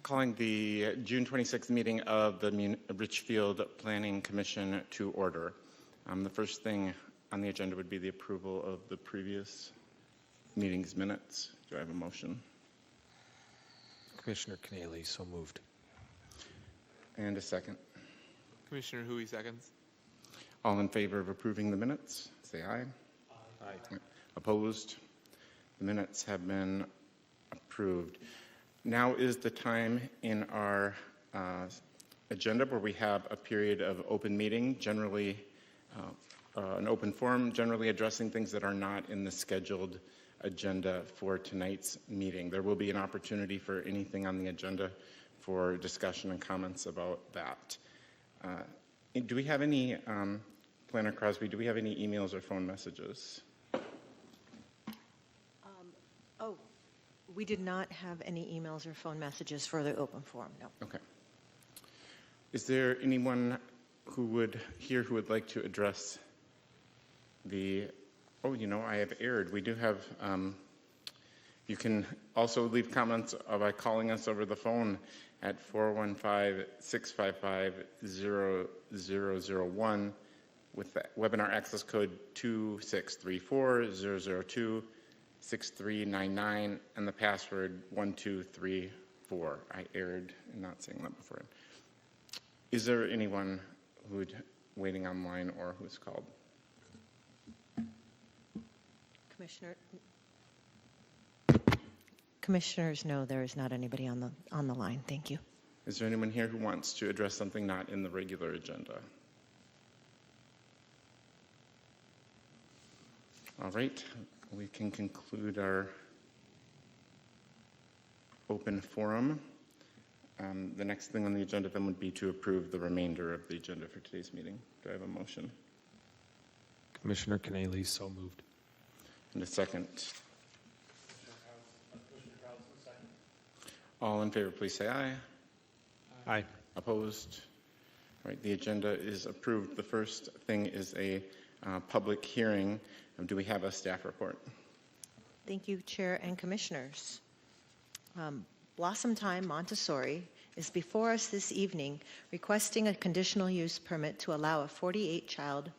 Calling the June 26th meeting of the Richfield Planning Commission to order. The first thing on the agenda would be the approval of the previous meeting's minutes. Do I have a motion? Commissioner Keneally, so moved. And a second. Commissioner Hui seconds. All in favor of approving the minutes, say aye. Aye. Opposed? The minutes have been approved. Now is the time in our agenda where we have a period of open meeting, generally an open forum, generally addressing things that are not in the scheduled agenda for tonight's meeting. There will be an opportunity for anything on the agenda for discussion and comments about that. Do we have any, Planner Crosby, do we have any emails or phone messages? We did not have any emails or phone messages for the open forum, no. Okay. Is there anyone who would like to address the, I have erred. We do have, you can also leave comments by calling us over the phone at 415-655-0001 with the webinar access code 2634-002-6399 and the password 1234. I erred in not saying that before. Is there anyone who's waiting online or who's called? Commissioners, no, there is not anybody on the line. Thank you. Is there anyone here who wants to address something not in the regular agenda? All right, we can conclude our open forum. The next thing on the agenda then would be to approve the remainder of the agenda for today's meeting. Do I have a motion? Commissioner Keneally, so moved. And a second. All in favor, please say aye. Aye. Opposed? All right, the agenda is approved. The first thing is a public hearing. Do we have a staff report? Thank you, Chair and Commissioners. Blossom Time Montessori is before us this evening requesting a conditional use permit to allow a 48-child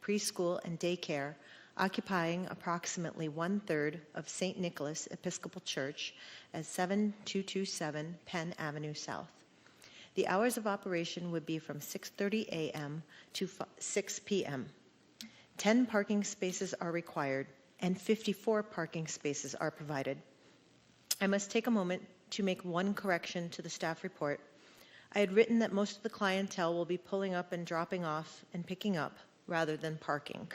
preschool and daycare occupying approximately 1/3 of St. Nicholas Episcopal Church at 7227 Penn Avenue South. The hours of operation would be from 6:30 a.m. to 6 p.m. 10 parking spaces are required and 54 parking spaces are provided. I must take a moment to make one correction to the staff report. I had written that most of the clientele will be pulling up and dropping off and picking up rather than parking.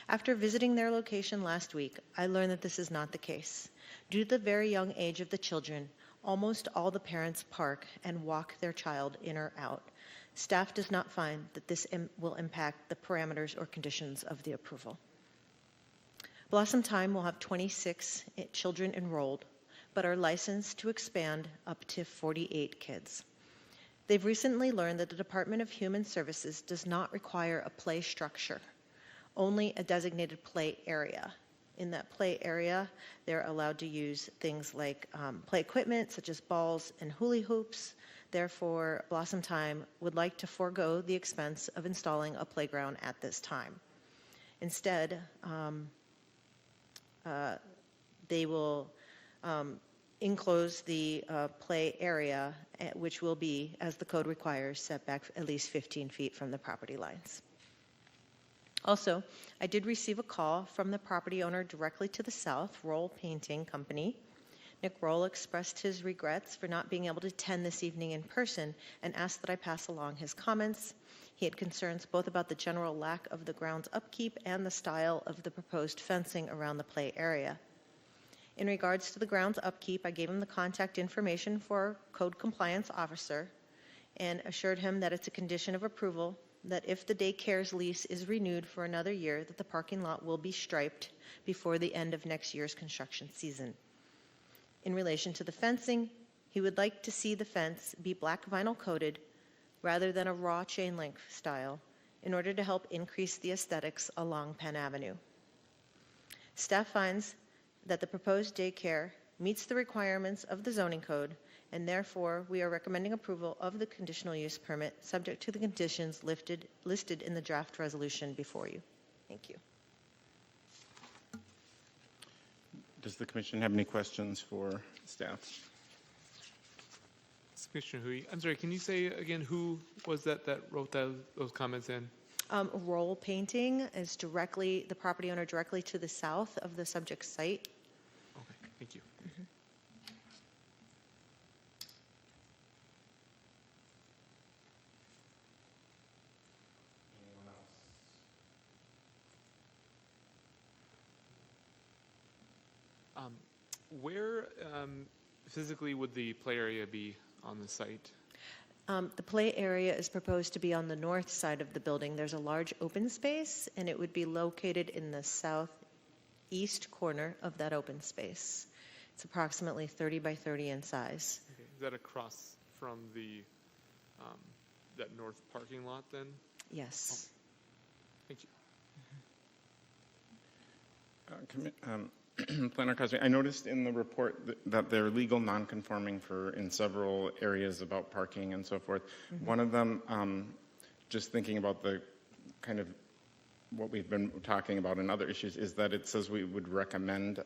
After visiting their location last week, I learned that this is not the case. Due to the very young age of the children, almost all the parents park and walk their child in or out. Staff does not find that this will impact the parameters or conditions of the approval. Blossom Time will have 26 children enrolled, but are licensed to expand up to 48 kids. They've recently learned that the Department of Human Services does not require a play structure, only a designated play area. In that play area, they're allowed to use things like play equipment such as balls and hula hoops. Therefore, Blossom Time would like to forego the expense of installing a playground at this time. Instead, they will enclose the play area, which will be, as the code requires, set back at least 15 feet from the property lines. Also, I did receive a call from the property owner directly to the south, Roll Painting Company. Nick Roll expressed his regrets for not being able to attend this evening in person and asked that I pass along his comments. He had concerns both about the general lack of the grounds upkeep and the style of the proposed fencing around the play area. In regards to the grounds upkeep, I gave him the contact information for our code compliance officer and assured him that it's a condition of approval that if the daycare's lease is renewed for another year, that the parking lot will be striped before the end of next year's construction season. In relation to the fencing, he would like to see the fence be black vinyl coated rather than a raw chain link style in order to help increase the aesthetics along Penn Avenue. Staff finds that the proposed daycare meets the requirements of the zoning code and therefore we are recommending approval of the conditional use permit subject to the conditions listed in the draft resolution before you. Thank you. Does the commission have any questions for staff? Commissioner Hui, I'm sorry, can you say again who was that wrote those comments in? Roll painting is the property owner directly to the south of the subject site. Okay, thank you. Where physically would the play area be on the site? The play area is proposed to be on the north side of the building. There's a large open space, and it would be located in the southeast corner of that open space. It's approximately 30 by 30 in size. Okay. Is that across from the that north parking lot then? Yes. Thank you. Planner Cosby, I noticed in the report that they're legal non-conforming in several areas about parking and so forth. One of them, just thinking about the kind of what we've been talking about in other issues, is that it says we would recommend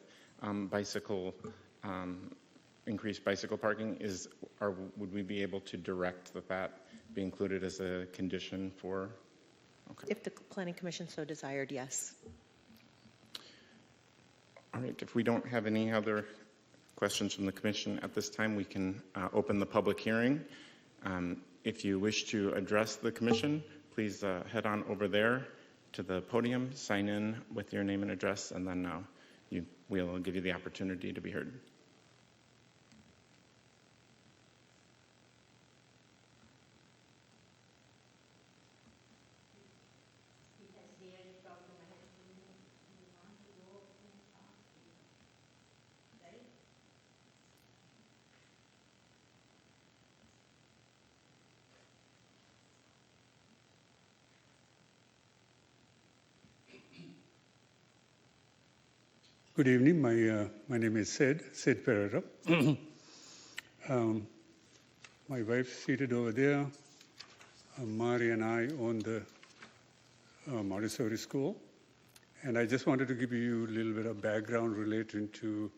increased bicycle parking. Would we be able to direct that be included as a condition for? Okay. If the Planning Commission so desired, yes. All right, if we don't have any other questions from the commission at this time, we can open the public hearing. If you wish to address the commission, please head on over there to the podium, sign in with your name and address, and then we'll give you the opportunity to be heard. Good evening. My name is Sid Pereira. My wife seated over there. Mari and I own the Montessori school. And I just wanted to give you a little bit of background relating to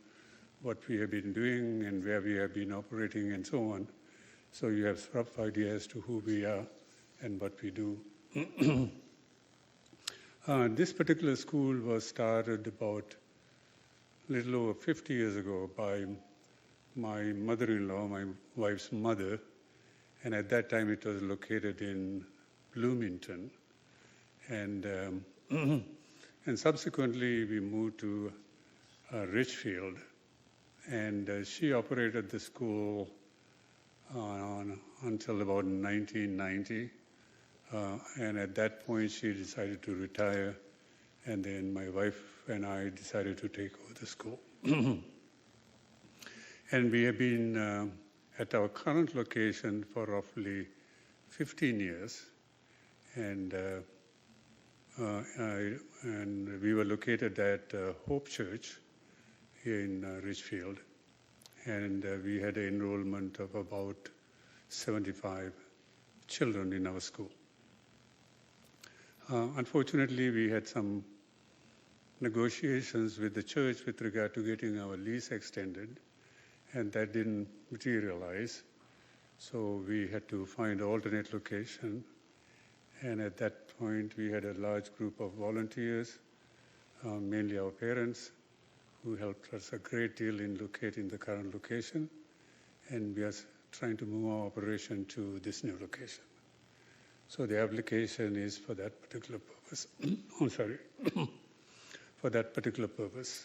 what we have been doing and where we have been operating and so on. So you have a rough idea as to who we are and what we do. This particular school was started about a little over 50 years ago by my mother-in-law, my wife's mother, and at that time it was located in Bloomington. And subsequently we moved to Richfield, and she operated the school until about 1990. And at that point she decided to retire, and then my wife and I decided to take over the school. And we have been at our current location for roughly 15 years. And we were located at Hope Church here in Richfield. And we had an enrollment of about 75 children in our school. Unfortunately, we had some negotiations with the church with regard to getting our lease extended, and that didn't materialize. So we had to find an alternate location. And at that point, we had a large group of volunteers, mainly our parents, who helped us a great deal in locating the current location. And we are trying to move our operation to this new location. So the application is for that particular purpose. I'm sorry. For that particular purpose.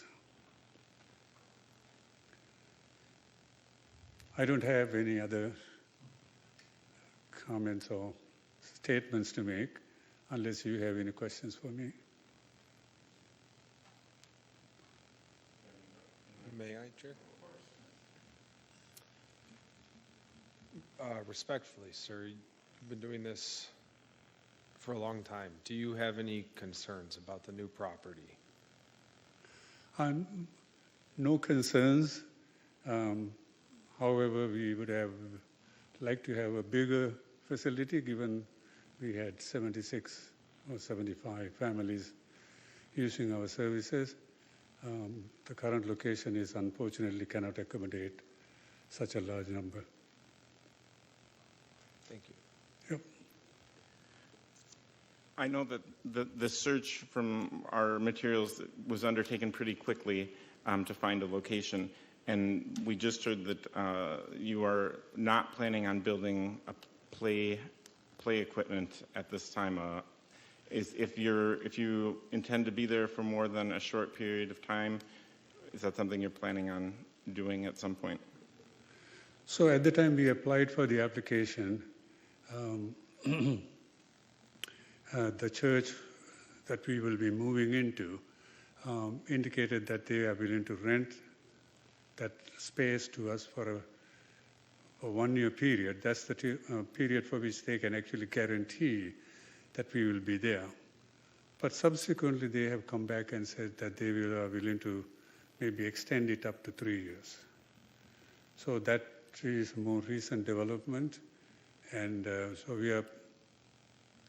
I don't have any other comments or statements to make unless you have any questions for me. May I, Chair? Respectfully, sir, you've been doing this for a long time. Do you have any concerns about the new property? No concerns. However, we would have liked to have a bigger facility, given we had 76 or 75 families using our services. The current location is unfortunately cannot accommodate such a large number. Thank you. Yep. I know that the search from our materials was undertaken pretty quickly to find a location, and we just heard that you are not planning on building a play equipment at this time. If you intend to be there for more than a short period of time, is that something you're planning on doing at some point? So at the time we applied for the application, the church that we will be moving into indicated that they are willing to rent that space to us for a 1-year period. That's the period for which they can actually guarantee that we will be there. But subsequently, they have come back and said that they are willing to maybe extend it up to 3 years. So that is a more recent development. And so we are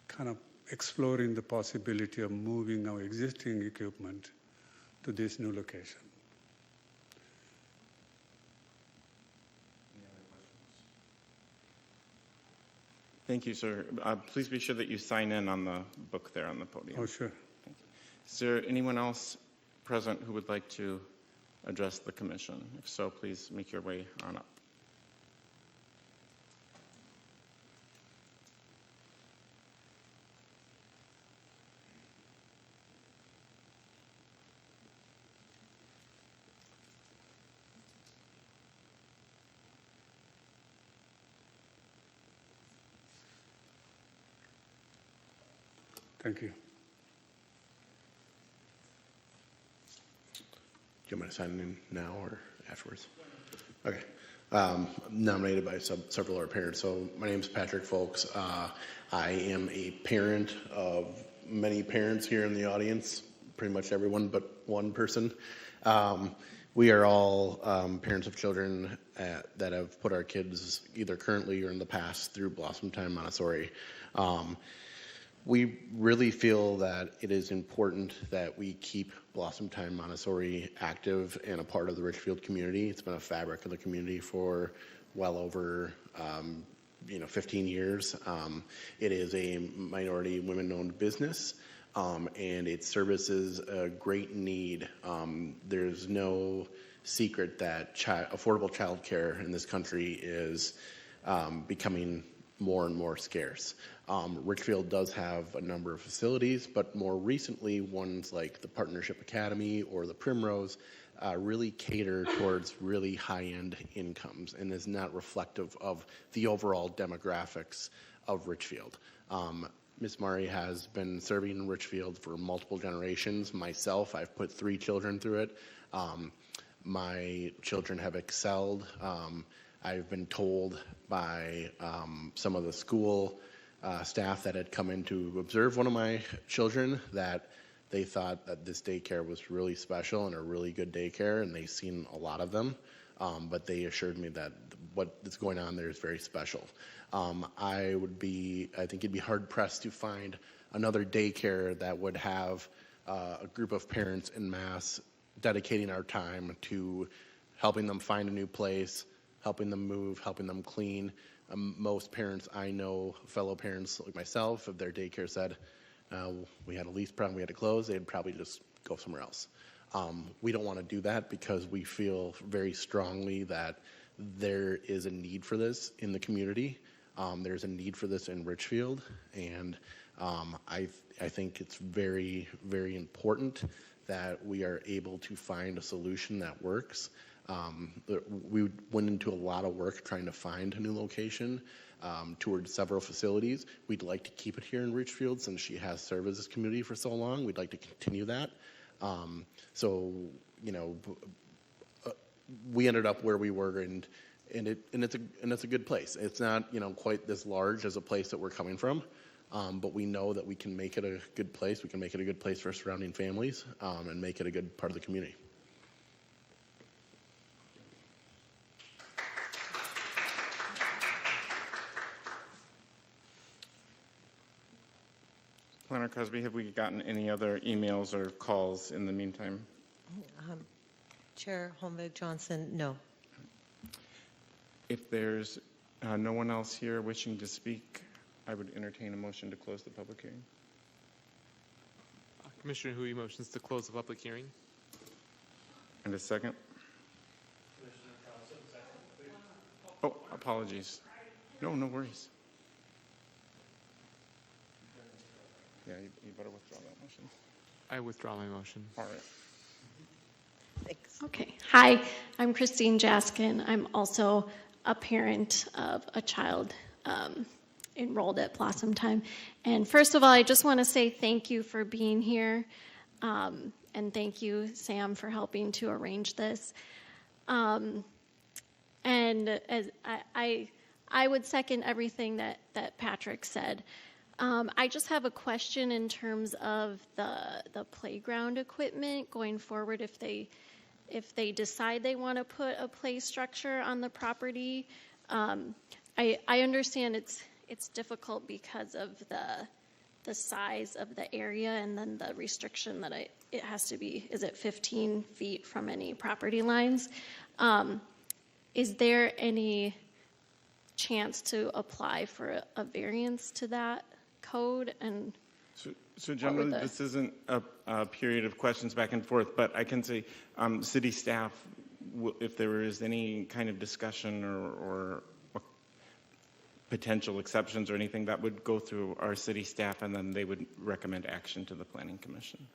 kind of exploring the possibility of moving our existing equipment to this new location. Thank you, sir. Please be sure that you sign in on the book there on the podium. Oh, sure. Is there anyone else present who would like to address the commission? If so, please make your way on up. Thank you. Do you want me to sign in now or afterwards? Okay. I'm nominated by several of our parents. So my name is Patrick Folks. I am a parent of many parents here in the audience, pretty much everyone but one person. We are all parents of children that have put our kids either currently or in the past through Blossom Time Montessori. We really feel that it is important that we keep Blossom Time Montessori active and a part of the Richfield community. It's been a fabric of the community for well over 15 years. It is a minority women-owned business, and it services a great need. There's no secret that affordable childcare in this country is becoming more and more scarce. Richfield does have a number of facilities, but more recently, ones like the Partnership Academy or the Primrose really cater towards really high-end incomes and is not reflective of the overall demographics of Richfield. Ms. Murray has been serving in Richfield for multiple generations. Myself, I've put 3 children through it. My children have excelled. I've been told by some of the school staff that had come in to observe one of my children that they thought that this daycare was really special and a really good daycare, and they've seen a lot of them, but they assured me that what is going on there is very special. I think it'd be hard-pressed to find another daycare that would have a group of parents en masse dedicating our time to helping them find a new place, helping them move, helping them clean. Most parents I know, fellow parents like myself, if their daycare said, we had a lease problem, we had to close, they'd probably just go somewhere else. We don't want to do that because we feel very strongly that there is a need for this in the community. There's a need for this in Richfield, and I think it's very, very important that we are able to find a solution that works. We went into a lot of work trying to find a new location, toured several facilities. We'd like to keep it here in Richfield since she has served as this community for so long. We'd like to continue that. We ended up where we were, and it's a good place. It's not quite this large as a place that we're coming from, but we know that we can make it a good place. We can make it a good place for surrounding families, and make it a good part of the community. Commissioner Cosby, have we gotten any other emails or calls in the meantime? Chair Holmberg Johnson, no. If there's no one else here wishing to speak, I would entertain a motion to close the public hearing. Commissioner Hui motions to close the public hearing. And a second? Oh, apologies. No, no worries. Yeah, you better withdraw that motion. I withdraw my motion. All right. Thanks. Okay. Hi, I'm Christine Jaskin. I'm also a parent of a child enrolled at Blossom Time. And first of all, I just want to say thank you for being here. And thank you, Sam, for helping to arrange this. And as I would second everything that Patrick said. I just have a question in terms of the playground equipment going forward. If they decide they want to put a play structure on the property, I understand it's difficult because of the size of the area and then the restriction that it has to be. Is it 15 feet from any property lines? Is there any chance to apply for a variance to that code? And So generally, this isn't a period of questions back and forth, but I can say city staff, if there is any kind of discussion or potential exceptions or anything, that would go through our city staff, and then they would recommend action to the Planning Commission.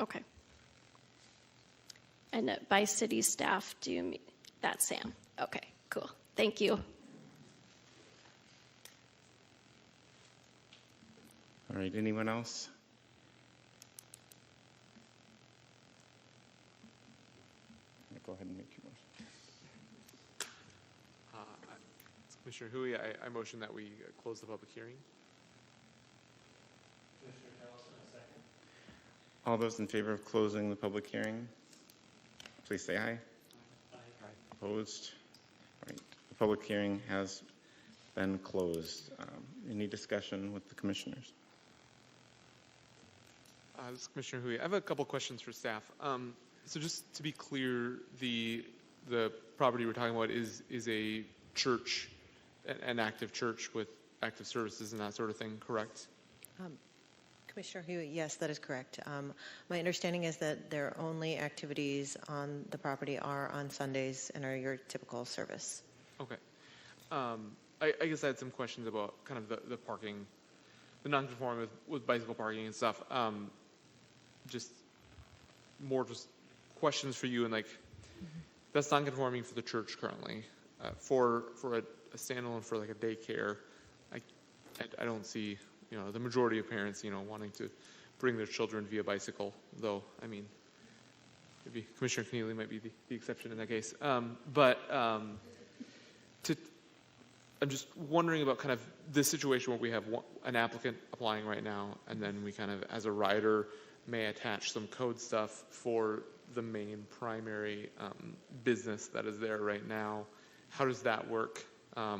okay. And by city staff, do you mean that's Sam? Okay, cool. Thank you. All right, anyone else? Go ahead and make your motion. Commissioner Hui, I motion that we close the public hearing. All those in favor of closing the public hearing, please say aye. Aye. Opposed? All right, the public hearing has been closed. Any discussion with the commissioners? This is Commissioner Hui. I have a couple questions for staff. So just to be clear, the property we're talking about is a church, an active church with active services and that sort of thing, correct? Commissioner Hewitt, yes, that is correct. My understanding is that their only activities on the property are on Sundays and are your typical service. Okay. I guess I had some questions about kind of the parking, the non-conforming with bicycle parking and stuff. Just questions for you, and like, that's non-conforming for the church currently. For a standalone, for like a daycare, I don't see, the majority of parents, wanting to bring their children via bicycle, though, I mean, maybe Commissioner Keneally might be the exception in that case. I'm just wondering about kind of this situation where we have an applicant applying right now, and then we kind of, as a rider, may attach some code stuff for the main primary business that is there right now. How does that work? Are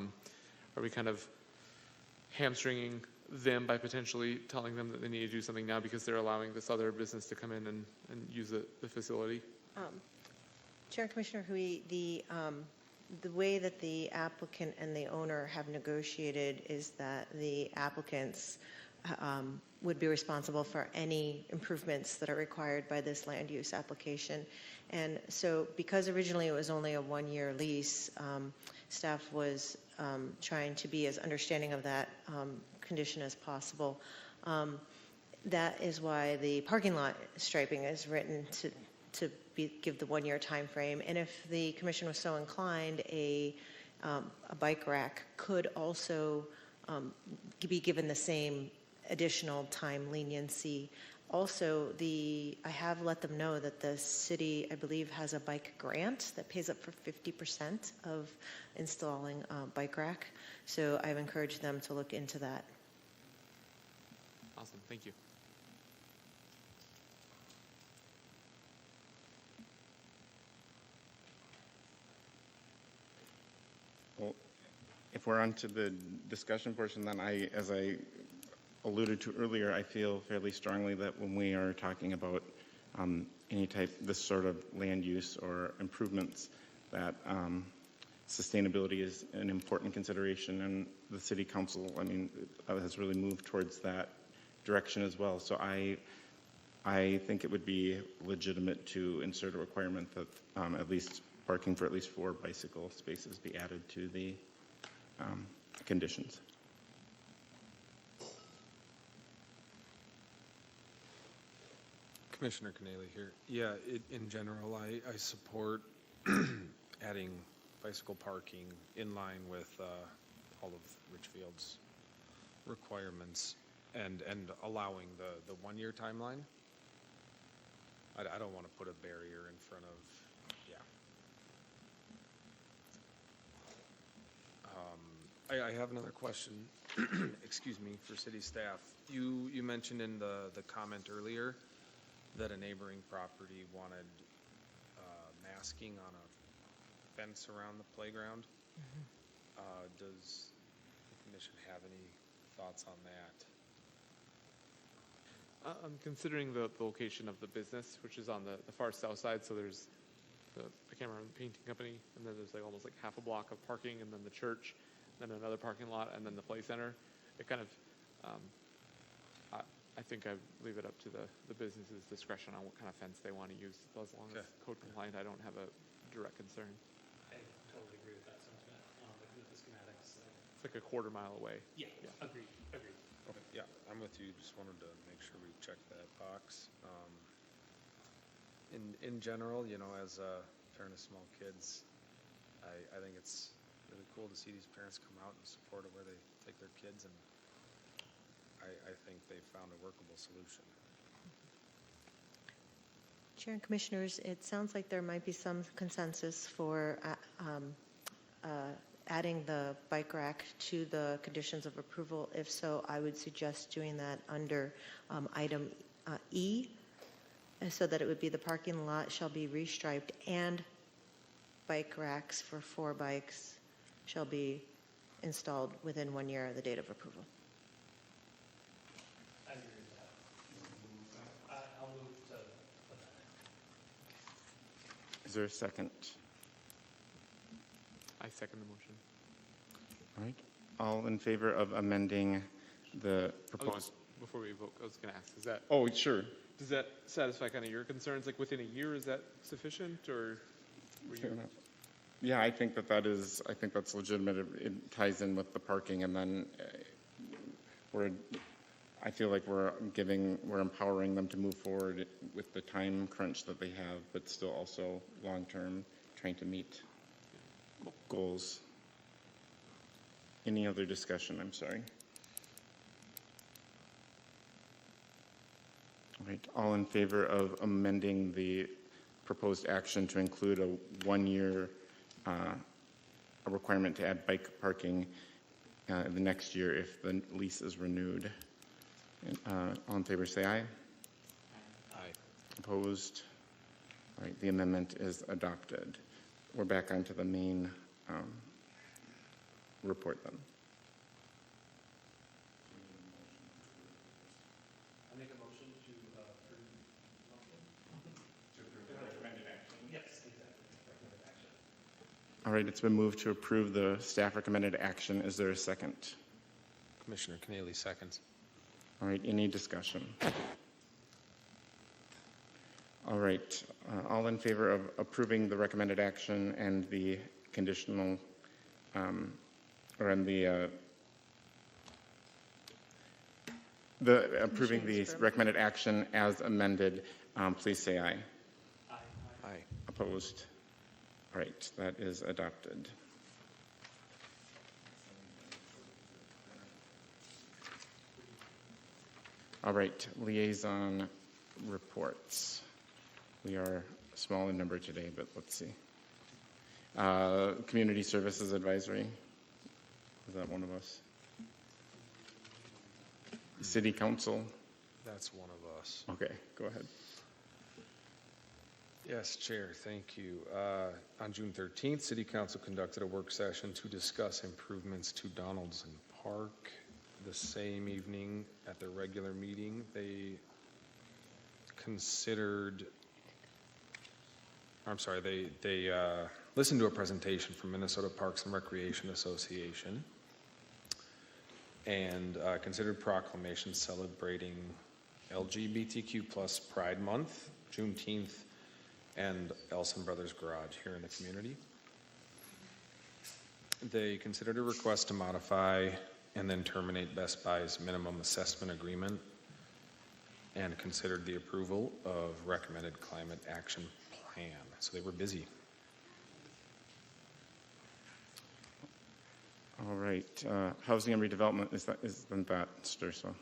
we kind of hamstringing them by potentially telling them that they need to do something now because they're allowing this other business to come in and use the facility? Chair and Commissioner Hui, the way that the applicant and the owner have negotiated is that the applicants would be responsible for any improvements that are required by this land use application. And so because originally it was only a one-year lease, staff was trying to be as understanding of that condition as possible. That is why the parking lot striping is written to give the one-year time frame. And if the commission was so inclined, a bike rack could also be given the same additional time leniency. Also, I have let them know that the city, I believe, has a bike grant that pays up for 50% of installing a bike rack. So I've encouraged them to look into that. Awesome, thank you. Well, if we're on to the discussion portion, then as I alluded to earlier, I feel fairly strongly that when we are talking about any type, this sort of land use or improvements, that sustainability is an important consideration, and the city council, I mean, has really moved towards that direction as well. So I think it would be legitimate to insert a requirement that at least parking for at least 4 bicycle spaces be added to the conditions. Commissioner Keneally here. Yeah, in general, I support adding bicycle parking in line with all of Richfield's requirements and allowing the 1-year timeline. I don't want to put a barrier in front of, I have another question, excuse me, for city staff. You mentioned in the comment earlier that a neighboring property wanted masking on a fence around the playground. Does the commission have any thoughts on that? I'm considering the location of the business, which is on the far south side. So there's I can't remember, the painting company, and then there's like almost like half a block of parking, and then the church, then another parking lot, and then the play center. It kind of, I think I leave it up to the business's discretion on what kind of fence they want to use. So as long as code compliant, I don't have a direct concern. I totally agree with that sentiment. Looking at the schematics. It's like a quarter mile away. Yeah. Agreed. Okay, yeah, I'm with you. Just wanted to make sure we check that box. In general, you know, as a parent of small kids, I think it's really cool to see these parents come out in support of where they take their kids, and I think they found a workable solution. Chair and Commissioners, it sounds like there might be some consensus for adding the bike rack to the conditions of approval. If so, I would suggest doing that under item E, so that it would be the parking lot shall be restriped and bike racks for 4 bikes shall be installed within 1 year of the date of approval. I agree with that. I'll move to put that in. Is there a second? I second the motion. All right. All in favor of amending the proposed? Before we vote, I was going to ask, Oh, sure. does that satisfy kind of your concerns? Like within a year, is that sufficient, or were Fair you? enough. Yeah, I think that's legitimate. It ties in with the parking, and then I feel like we're empowering them to move forward with the time crunch that they have, but still also long-term trying to meet goals. Any other discussion? I'm sorry. All right, all in favor of amending the proposed action to include a 1-year a requirement to add bike parking the next year if the lease is renewed? All in favor, say aye. Aye. Opposed? All right, the amendment is adopted. We're back onto the main report then. I make a motion to approve. To approve the recommended action. Yes, exactly. Recommended action. All right, it's been moved to approve the staff recommended action. Is there a second? Commissioner Keneally seconds. All right, any discussion? All right, all in favor of approving the recommended action and the conditional, or in the approving the recommended action as amended, please say aye. Aye. Opposed? All right, that is adopted. All right, liaison reports. We are small in number today, but let's see. Community Services Advisory. Is that one of us? City Council. That's one of us. Okay, go ahead. Yes, Chair, thank you. On June 13th, City Council conducted a work session to discuss improvements to Donaldson Park. the same evening at their regular meeting, they listened to a presentation from Minnesota Parks and Recreation Association and considered proclamations celebrating LGBTQ plus Pride Month, Juneteenth, and Elson Brothers Garage here in the community. They considered a request to modify and then terminate Best Buy's minimum assessment agreement and considered the approval of recommended climate action plan. So they were busy. All right, housing and redevelopment, isn't that Sturso?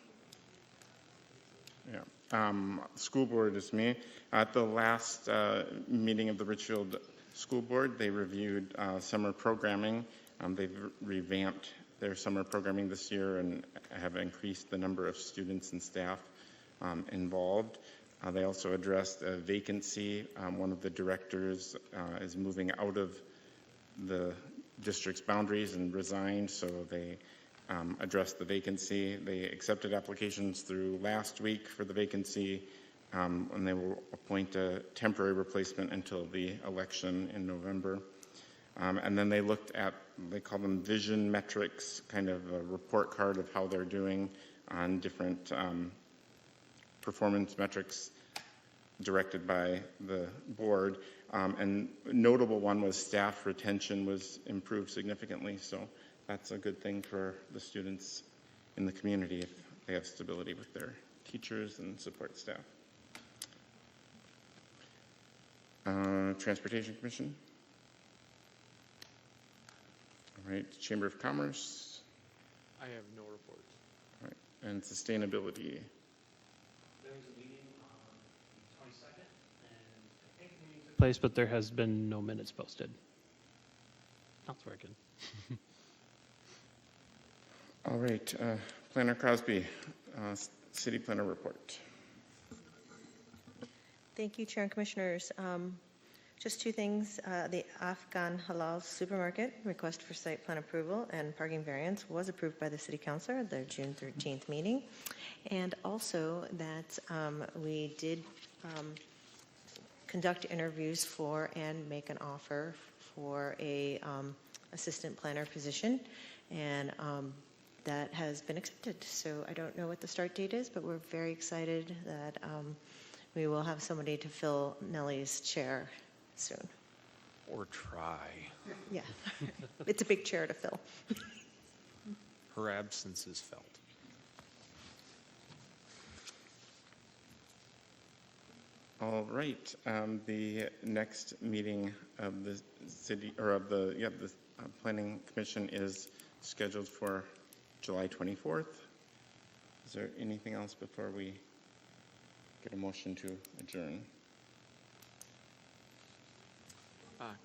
Yeah. School board is me. At the last meeting of the Richfield School Board, they reviewed summer programming. They've revamped their summer programming this year and have increased the number of students and staff involved. They also addressed a vacancy. One of the directors is moving out of the district's boundaries and resigned, so they addressed the vacancy. They accepted applications through last week for the vacancy, and they will appoint a temporary replacement until the election in November. And then they looked at, they call them vision metrics, kind of a report card of how they're doing on different performance metrics directed by the board. And notable one was staff retention was improved significantly, so that's a good thing for the students in the community if they have stability with their teachers and support staff. Transportation Commission. All right, Chamber of Commerce. I have no reports. All right, and sustainability. There was a meeting on the 22nd, and I think the meeting took place, but there has been no minutes posted. That's very good. All right, Planner Crosby, City Planner Report. Thank you, Chair and Commissioners. Just two things. The Afghan Halal Supermarket request for site plan approval and parking variance was approved by the City Council at their June 13th meeting. And also that we did conduct interviews for and make an offer for a assistant planner position. And that has been accepted. So I don't know what the start date is, but we're very excited that we will have somebody to fill Nellie's chair soon. Or try. Yeah, it's a big chair to fill. Her absence is felt. All right, the next meeting of the city, or of the Planning Commission is scheduled for July 24th. Is there anything else before we get a motion to adjourn?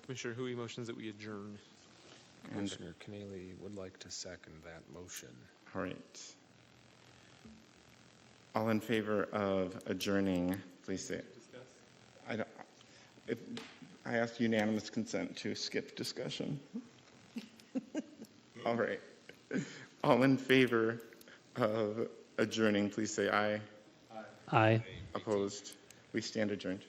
Commissioner Hui motions that we adjourn. And, Commissioner Keneally would like to second that motion. all right. All in favor of adjourning, please say it. I ask unanimous consent to skip discussion. All right. All in favor of adjourning, please say aye. Aye. Opposed? We stand adjourned.